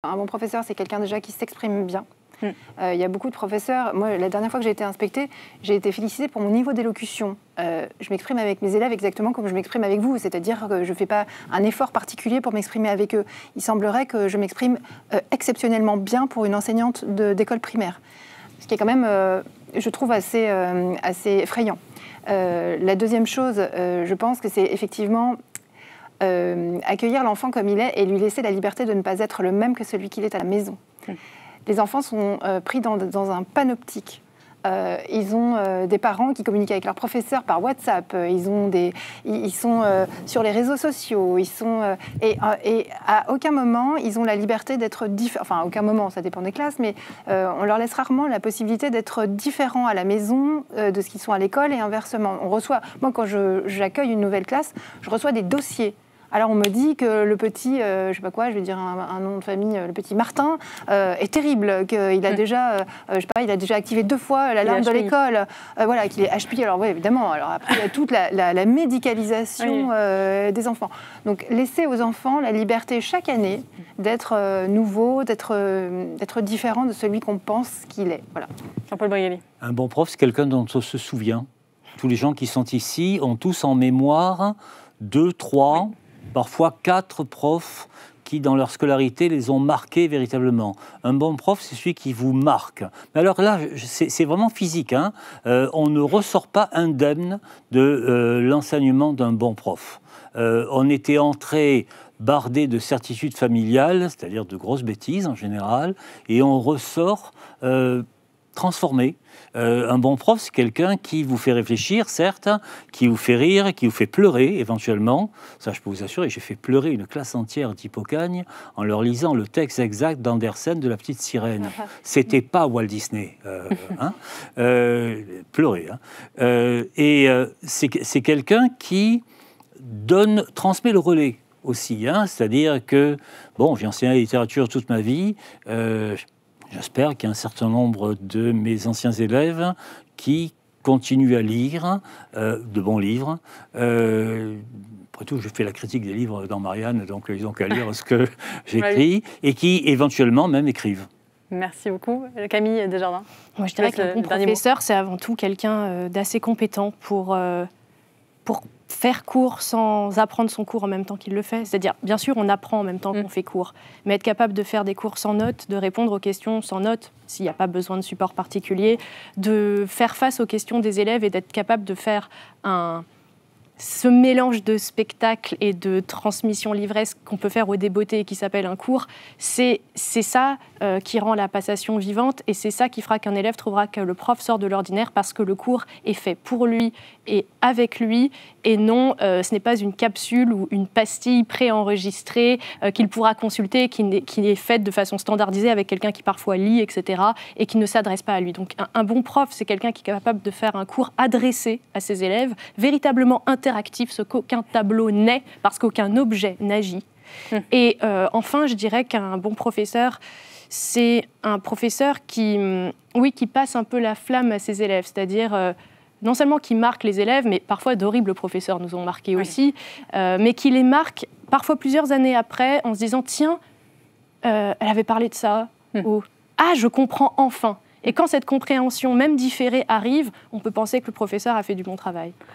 Un bon professeur, c'est quelqu'un déjà qui s'exprime bien. Il y a beaucoup de professeurs. Moi, la dernière fois que j'ai été inspectée, j'ai été félicitée pour mon niveau d'élocution. Je m'exprime avec mes élèves exactement comme je m'exprime avec vous, c'est-à-dire que je ne fais pas un effort particulier pour m'exprimer avec eux. Il semblerait que je m'exprime exceptionnellement bien pour une enseignante d'école primaire, ce qui est quand même, je trouve, assez effrayant. La deuxième chose, je pense que c'est effectivement accueillir l'enfant comme il est et lui laisser la liberté de ne pas être le même que celui qu'il est à la maison. Les enfants sont pris dans un panoptique. Ils ont des parents qui communiquent avec leurs professeurs par WhatsApp. Ils sont sur les réseaux sociaux. Et à aucun moment, ils ont la liberté d'être différents. Enfin, à aucun moment, ça dépend des classes, mais on leur laisse rarement la possibilité d'être différents à la maison de ce qu'ils sont à l'école et inversement. Moi, quand j'accueille une nouvelle classe, je reçois des dossiers. Alors on me dit que le petit, je sais pas quoi, je vais dire un nom de famille, le petit Martin est terrible, qu'il a déjà, je sais pas, il a déjà activé 2 fois l'alarme de l'école, voilà, qu'il est HPI. Alors oui, évidemment. Alors après il y a toute la médicalisation des enfants. Donc laisser aux enfants la liberté chaque année d'être nouveau, d'être différent de celui qu'on pense qu'il est. Voilà. Jean-Paul Brialy. Un bon prof, c'est quelqu'un dont on se souvient. Tous les gens qui sont ici ont tous en mémoire 2, 3. Parfois 4 profs qui, dans leur scolarité, les ont marqués véritablement. Un bon prof, c'est celui qui vous marque. Mais alors là, c'est vraiment physique. Hein. On ne ressort pas indemne de l'enseignement d'un bon prof. On était entré bardé de certitudes familiales, c'est-à-dire de grosses bêtises en général, et on ressort transformé. Un bon prof, c'est quelqu'un qui vous fait réfléchir, certes, qui vous fait rire, qui vous fait pleurer, éventuellement. Ça, je peux vous assurer, j'ai fait pleurer une classe entière d'Hippocagne en leur lisant le texte exact d'Andersen de La Petite Sirène. C'était pas Walt Disney. Pleurer. C'est quelqu'un qui transmet le relais aussi. C'est-à-dire que, bon, j'ai enseigné la littérature toute ma vie. J'espère qu'il y a un certain nombre de mes anciens élèves qui continuent à lire de bons livres. Après tout, je fais la critique des livres dans Marianne, donc ils n'ont qu'à lire ce que j'écris, et qui éventuellement même écrivent. Merci beaucoup. Camille Desjardins. Moi, je dirais qu'un bon professeur, c'est avant tout quelqu'un d'assez compétent pour faire cours sans apprendre son cours en même temps qu'il le fait. C'est-à-dire, bien sûr, on apprend en même temps qu'on fait cours, mais être capable de faire des cours sans notes, de répondre aux questions sans notes, s'il n'y a pas besoin de support particulier, de faire face aux questions des élèves et d'être capable de faire ce mélange de spectacle et de transmission livresque qu'on peut faire au débeauté et qui s'appelle un cours, c'est ça qui rend la passation vivante et c'est ça qui fera qu'un élève trouvera que le prof sort de l'ordinaire parce que le cours est fait pour lui et avec lui et non, ce n'est pas une capsule ou une pastille préenregistrée qu'il pourra consulter, qui est faite de façon standardisée avec quelqu'un qui parfois lit, etc. et qui ne s'adresse pas à lui. Donc un bon prof, c'est quelqu'un qui est capable de faire un cours adressé à ses élèves, véritablement interactif, ce qu'aucun tableau n'est, parce qu'aucun objet n'agit. Et enfin, je dirais qu'un bon professeur, c'est un professeur qui passe un peu la flamme à ses élèves, c'est-à-dire non seulement qui marque les élèves, mais parfois d'horribles professeurs nous ont marqués aussi, mais qui les marque parfois plusieurs années après en se disant « Tiens, elle avait parlé de ça » ou « Ah, je comprends enfin ». Et quand cette compréhension, même différée, arrive, on peut penser que le professeur a fait du bon travail.